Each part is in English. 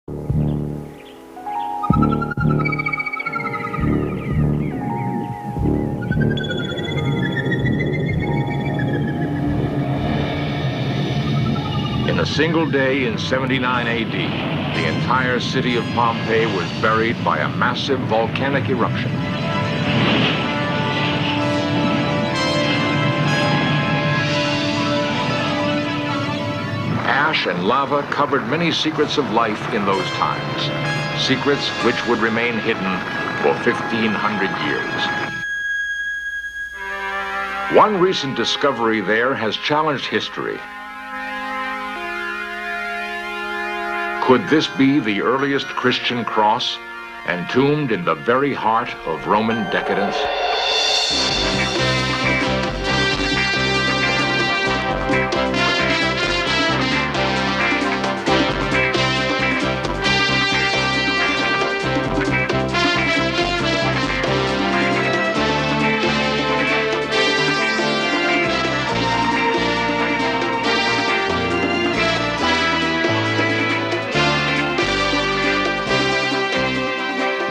In a single day in 79 AD, the entire city of Pompeii was buried by a massive volcanic eruption. Ash and lava covered many secrets of life in those times, secrets which would remain hidden for 1,500 years. One recent discovery there has challenged history. Could this be the earliest Christian cross, entombed in the very heart of Roman decadence?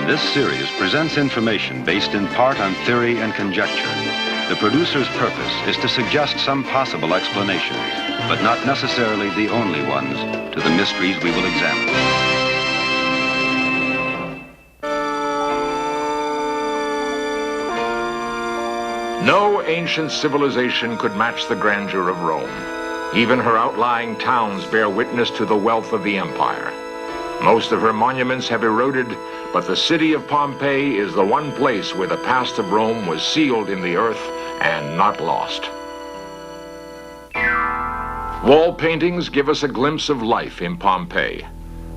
This series presents information based in part on theory and conjecture. The producer's purpose is to suggest some possible explanations, but not necessarily the only ones, to the mysteries we will examine. No ancient civilization could match the grandeur of Rome. Even her outlying towns bear witness to the wealth of the empire. Most of her monuments have eroded, but the city of Pompeii is the one place where the past of Rome was sealed in the earth and not lost. Wall paintings give us a glimpse of life in Pompeii.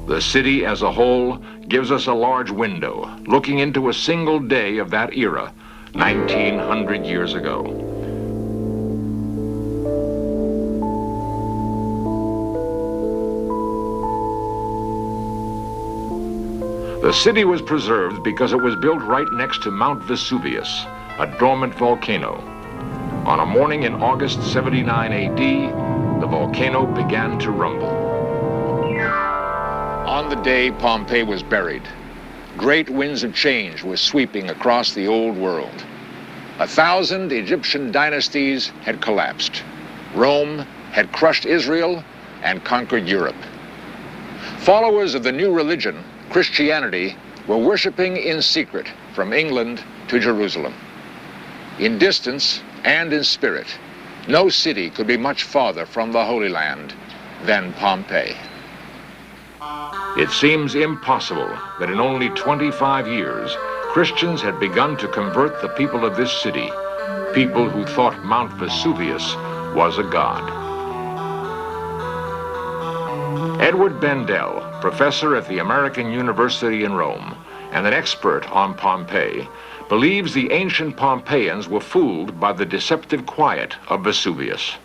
The city as a whole gives us a large window, looking into a single day of that era, 1,900 years ago. The city was preserved because it was built right next to Mount Vesuvius, a dormant volcano. On a morning in August 79 AD, the volcano began to rumble. On the day Pompeii was buried, great winds of change were sweeping across the old world. 1,000 Egyptian dynasties had collapsed. Rome had crushed Israel and conquered Europe. Followers of the new religion, Christianity, were worshiping in secret from England to Jerusalem. In distance and in spirit, no city could be much farther from the Holy Land than Pompeii. It seems impossible that in only 25 years, Christians had begun to convert the people of this city, people who thought Mount Vesuvius was a god. Edward Bendel, professor at the American University in Rome and an expert on Pompeii, believes the ancient Pompeians were fooled by the deceptive quiet of Vesuvius.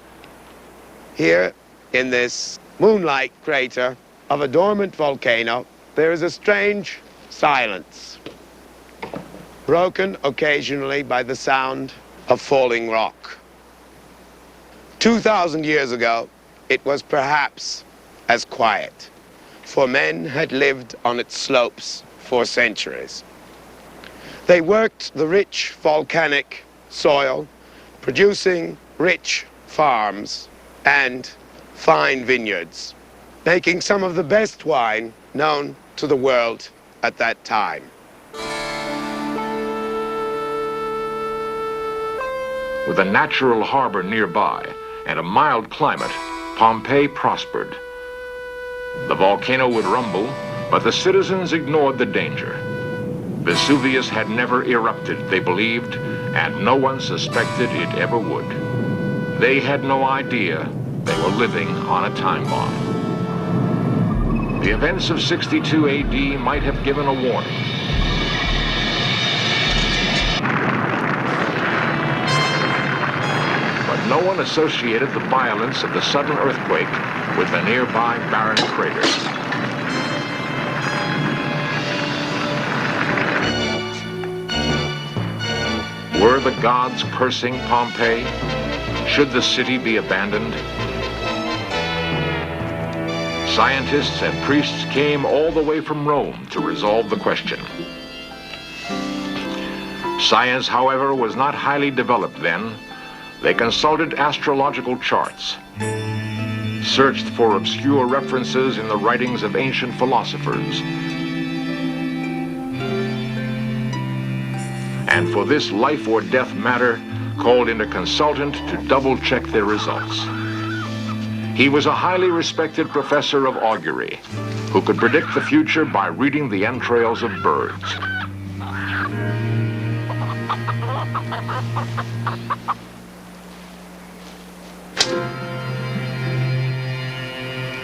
Here, in this moonlight crater of a dormant volcano, there is a strange silence, broken occasionally by the sound of falling rock. 2,000 years ago, it was perhaps as quiet, for men had lived on its slopes for centuries. They worked the rich volcanic soil, producing rich farms and fine vineyards, making some of the best wine known to the world at that time. With a natural harbor nearby and a mild climate, Pompeii prospered. The volcano would rumble, but the citizens ignored the danger. Vesuvius had never erupted, they believed, and no one suspected it ever would. They had no idea they were living on a time bomb. The events of 62 AD might have given a warning. But no one associated the violence of the sudden earthquake with the nearby barren crater. Were the gods cursing Pompeii? Should the city be abandoned? Scientists and priests came all the way from Rome to resolve the question. Science, however, was not highly developed then. They consulted astrological charts, searched for obscure references in the writings of ancient philosophers, and for this life or death matter, called in a consultant to double-check their results. He was a highly respected professor of augury who could predict the future by reading the entrails of birds.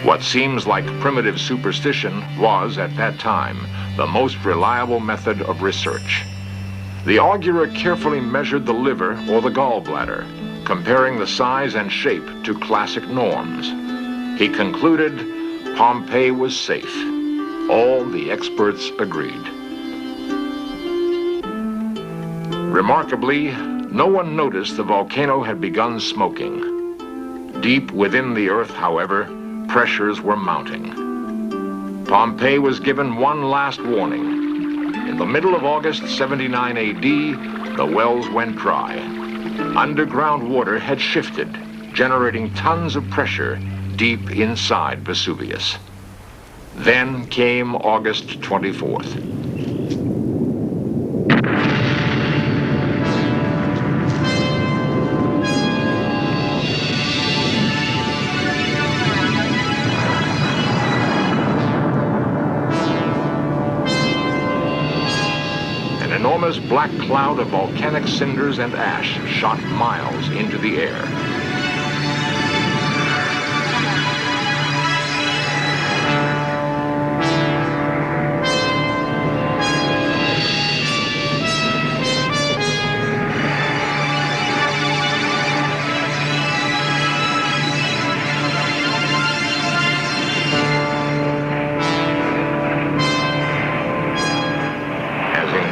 What seems like primitive superstition was, at that time, the most reliable method of research. The augurer carefully measured the liver or the gallbladder, comparing the size and shape to classic norms. He concluded Pompeii was safe. All the experts agreed. Remarkably, no one noticed the volcano had begun smoking. Deep within the earth, however, pressures were mounting. Pompeii was given one last warning. In the middle of August 79 AD, the wells went dry. Underground water had shifted, generating tons of pressure deep inside Vesuvius. Then came August 24th. An enormous black cloud of volcanic cinders and ash shot miles into the air.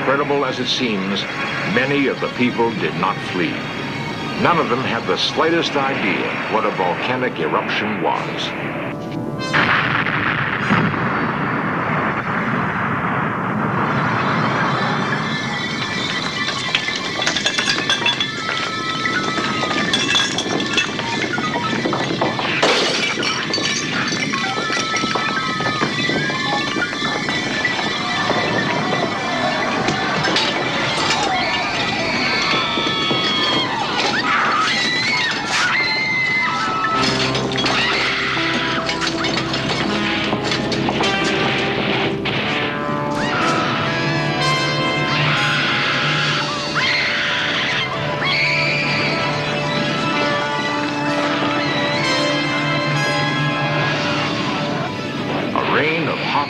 Incredible as it seems, many of the people did not flee. None of them had the slightest idea what a volcanic eruption was.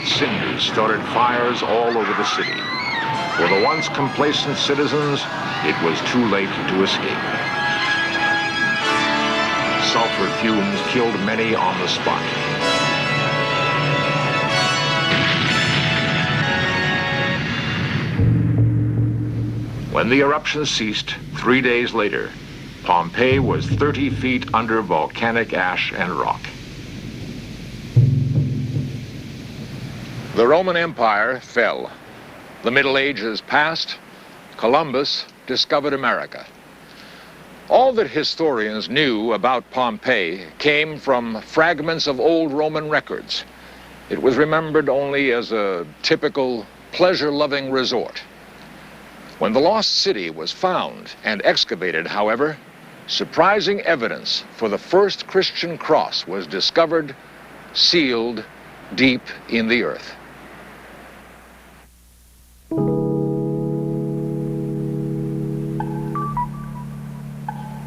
Cinders started fires all over the city. For the once complacent citizens, it was too late to escape. Sulfur fumes killed many on the spot. When the eruption ceased, 3 days later, Pompeii was 30 feet under volcanic ash and rock. The Roman Empire fell. The Middle Ages passed. Columbus discovered America. All that historians knew about Pompeii came from fragments of old Roman records. It was remembered only as a typical pleasure-loving resort. When the lost city was found and excavated, however, surprising evidence for the first Christian cross was discovered, sealed deep in the earth.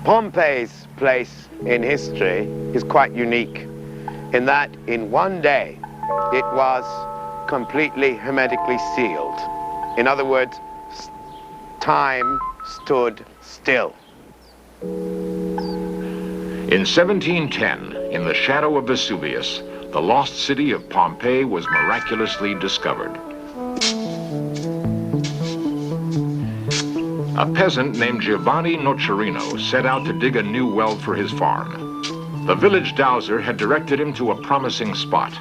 Pompeii's place in history is quite unique in that in one day it was completely hermetically sealed. In other words, time stood still. In 1710, in the shadow of Vesuvius, the lost city of Pompeii was miraculously discovered. A peasant named Giovanni Nocerino set out to dig a new well for his farm. The village dowser had directed him to a promising spot.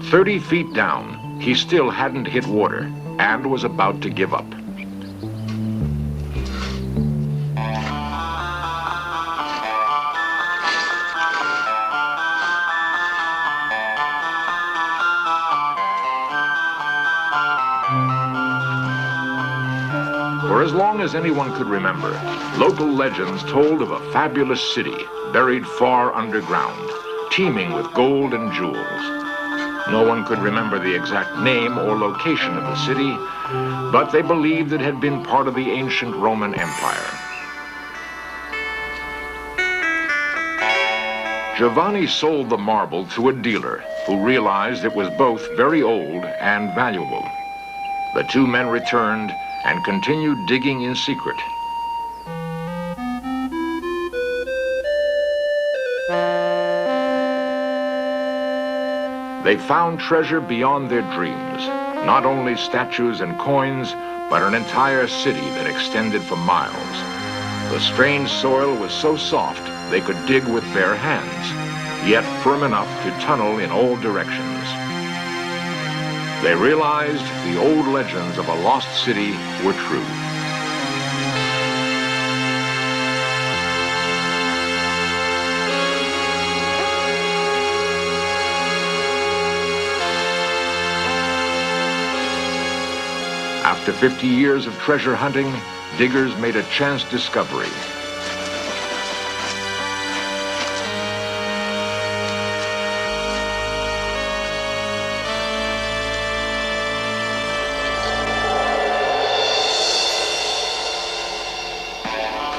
30 feet down, he still hadn't hit water and was about to give up. For as long as anyone could remember, local legends told of a fabulous city buried far underground, teeming with gold and jewels. No one could remember the exact name or location of the city, but they believed it had been part of the ancient Roman Empire. Giovanni sold the marble to a dealer who realized it was both very old and valuable. The two men returned and continued digging in secret. They found treasure beyond their dreams, not only statues and coins, but an entire city that extended for miles. The strange soil was so soft they could dig with bare hands, yet firm enough to tunnel in all directions. They realized the old legends of a lost city were true. After 50 years of treasure hunting, diggers made a chance discovery.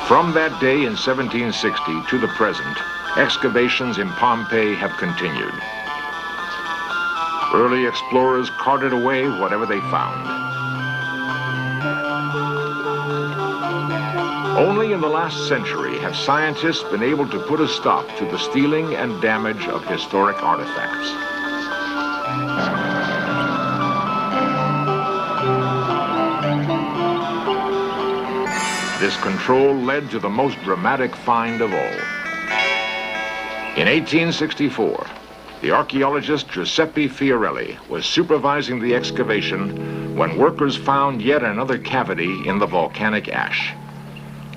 From that day in 1760 to the present, excavations in Pompeii have continued. Early explorers carted away whatever they found. Only in the last century have scientists been able to put a stop to the stealing and damage of historic artifacts. This control led to the most dramatic find of all. In 1864, the archaeologist Giuseppe Fiorelli was supervising the excavation when workers found yet another cavity in the volcanic ash.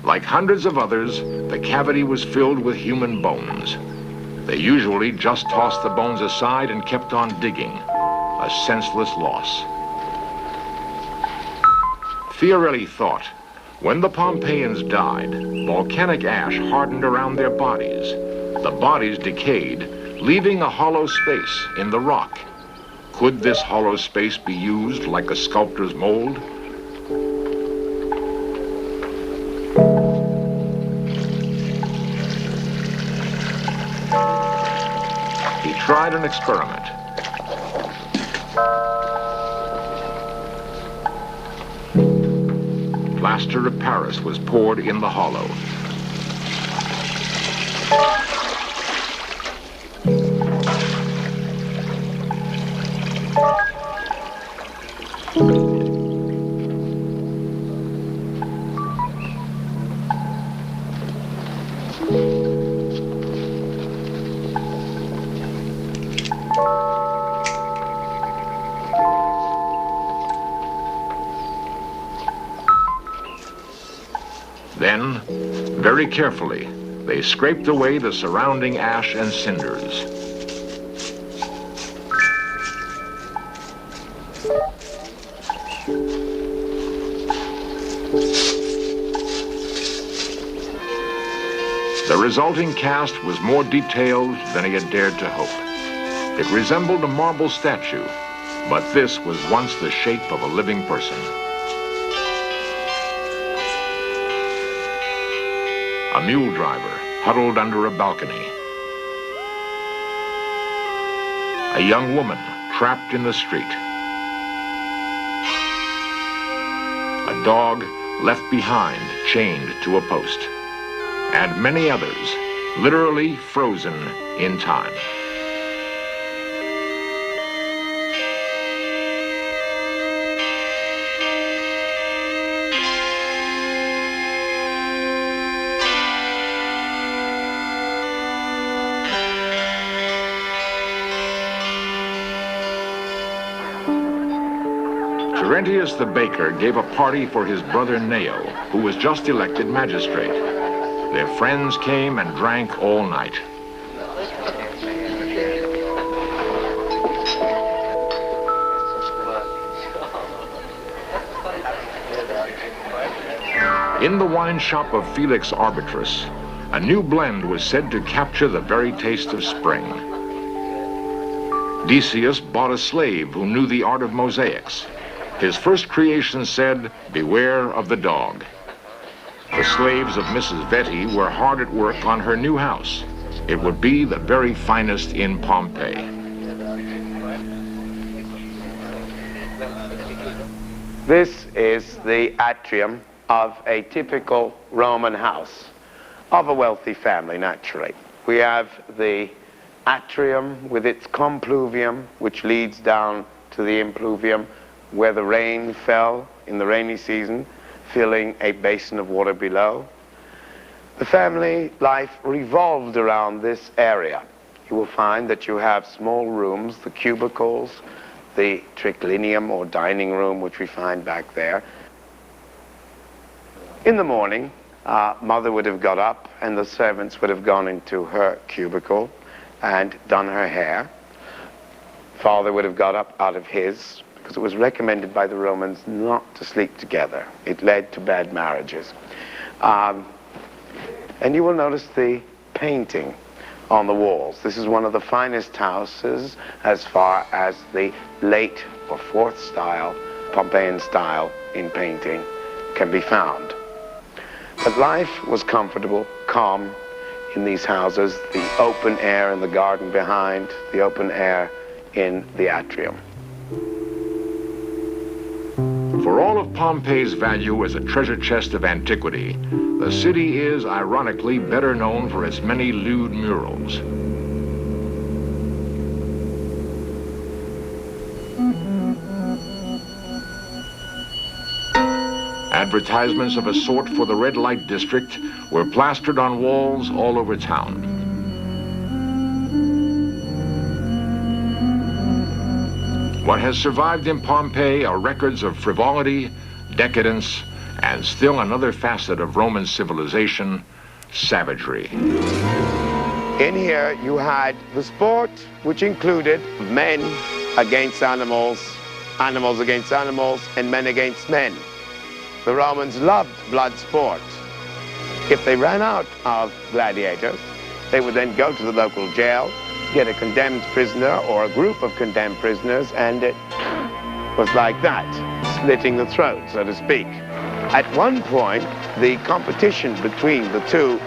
Like hundreds of others, the cavity was filled with human bones. They usually just tossed the bones aside and kept on digging, a senseless loss. Fiorelli thought, when the Pompeians died, volcanic ash hardened around their bodies. The bodies decayed, leaving a hollow space in the rock. Could this hollow space be used like a sculptor's mold? He tried an experiment. Plaster of Paris was poured in the hollow. Then, very carefully, they scraped away the surrounding ash and cinders. The resulting cast was more detailed than he had dared to hope. It resembled a marble statue, but this was once the shape of a living person. A mule driver huddled under a balcony. A young woman trapped in the street. A dog left behind, chained to a post. And many others, literally frozen in time. Terentius the baker gave a party for his brother Neo, who was just elected magistrate. Their friends came and drank all night. In the wine shop of Felix Arbitrus, a new blend was said to capture the very taste of spring. Decius bought a slave who knew the art of mosaics. His first creation said, "Beware of the dog." The slaves of Mrs. Vetti were hard at work on her new house. It would be the very finest in Pompeii. This is the atrium of a typical Roman house of a wealthy family, naturally. We have the atrium with its compluvium, which leads down to the impluvium, where the rain fell in the rainy season, filling a basin of water below. The family life revolved around this area. You will find that you have small rooms, the cubicles, the triclinium or dining room, which we find back there. In the morning, mother would have got up and the servants would have gone into her cubicle and done her hair. Father would have got up out of his, because it was recommended by the Romans not to sleep together. It led to bad marriages. And you will notice the painting on the walls. This is one of the finest houses as far as the late or fourth style, Pompeian style in painting can be found. But life was comfortable, calm in these houses, the open air in the garden behind, the open air in the atrium. For all of Pompeii's value as a treasure chest of antiquity, the city is, ironically, better known for its many lewd murals. Advertisements of a sort for the red light district were plastered on walls all over town. What has survived in Pompeii are records of frivolity, decadence, and still another facet of Roman civilization, savagery. In here you had the sport, which included men against animals, animals against animals, and men against men. The Romans loved blood sport. If they ran out of gladiators, they would then go to the local jail, get a condemned prisoner or a group of condemned prisoners, and it was like that, slitting the throat, so to speak. At one point, the competition between the two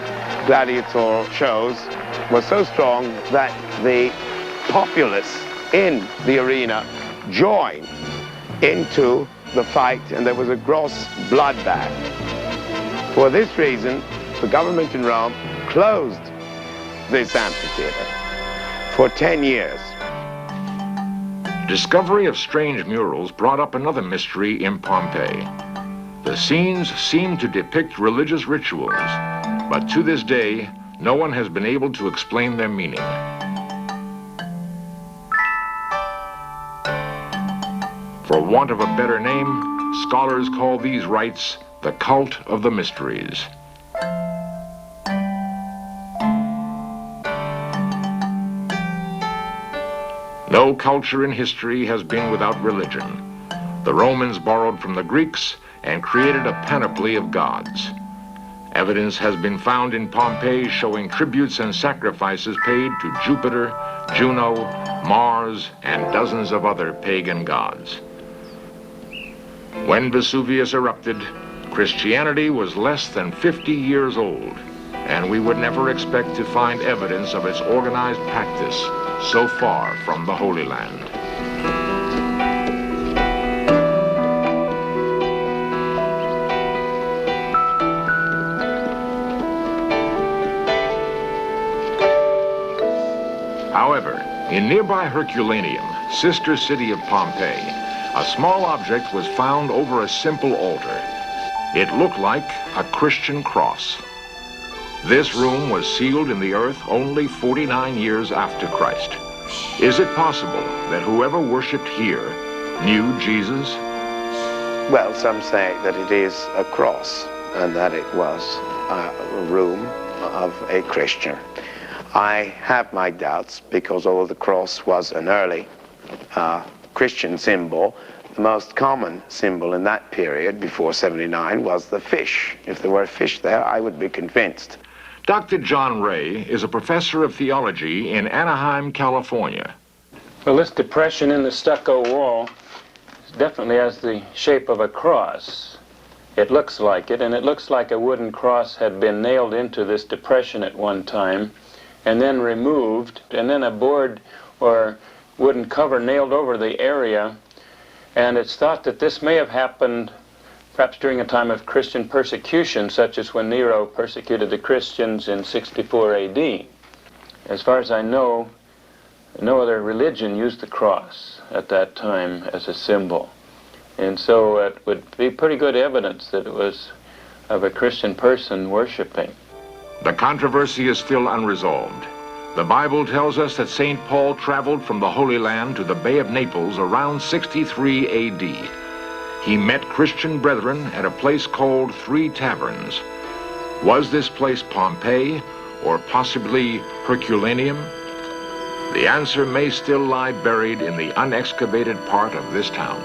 gladiatorial shows was so strong that the populace in the arena joined into the fight, and there was a gross bloodbath. For this reason, the government in Rome closed this amphitheater for 10 years. Discovery of strange murals brought up another mystery in Pompeii. The scenes seem to depict religious rituals, but to this day, no one has been able to explain their meaning. For want of a better name, scholars call these rites the cult of the mysteries. No culture in history has been without religion. The Romans borrowed from the Greeks and created a panoply of gods. Evidence has been found in Pompeii showing tributes and sacrifices paid to Jupiter, Juno, Mars, and dozens of other pagan gods. When Vesuvius erupted, Christianity was less than 50 years old, and we would never expect to find evidence of its organized practice so far from the Holy Land. However, in nearby Herculaneum, sister city of Pompeii, a small object was found over a simple altar. It looked like a Christian cross. This room was sealed in the earth only 49 years after Christ. Is it possible that whoever worshipped here knew Jesus? Well, some say that it is a cross and that it was a room of a Christian. I have my doubts because although the cross was an early Christian symbol, the most common symbol in that period before 79 was the fish. If there were a fish there, I would be convinced. Dr. John Ray is a professor of theology in Anaheim, California. Well, this depression in the stucco wall definitely has the shape of a cross. It looks like it, and it looks like a wooden cross had been nailed into this depression at one time and then removed, and then a board or wooden cover nailed over the area. And it's thought that this may have happened perhaps during a time of Christian persecution, such as when Nero persecuted the Christians in 64 AD. As far as I know, no other religion used the cross at that time as a symbol. And so it would be pretty good evidence that it was of a Christian person worshiping. The controversy is still unresolved. The Bible tells us that St. Paul traveled from the Holy Land to the Bay of Naples around 63 AD. He met Christian brethren at a place called Three Taverns. Was this place Pompeii or possibly Herculaneum? The answer may still lie buried in the unexcavated part of this town.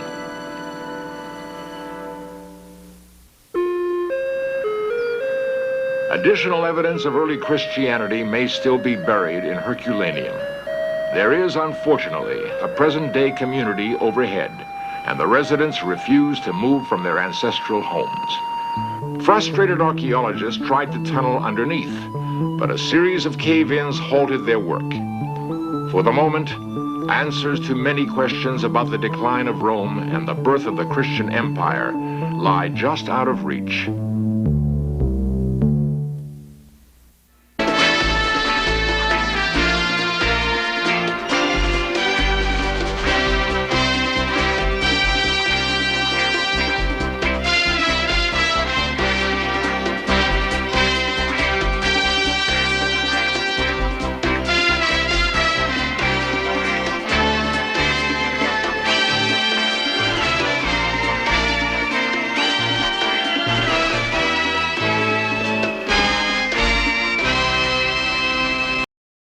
Additional evidence of early Christianity may still be buried in Herculaneum. There is, unfortunately, a present-day community overhead, and the residents refuse to move from their ancestral homes. Frustrated archaeologists tried to tunnel underneath, but a series of cave-ins halted their work. For the moment, answers to many questions about the decline of Rome and the birth of the Christian Empire lie just out of reach.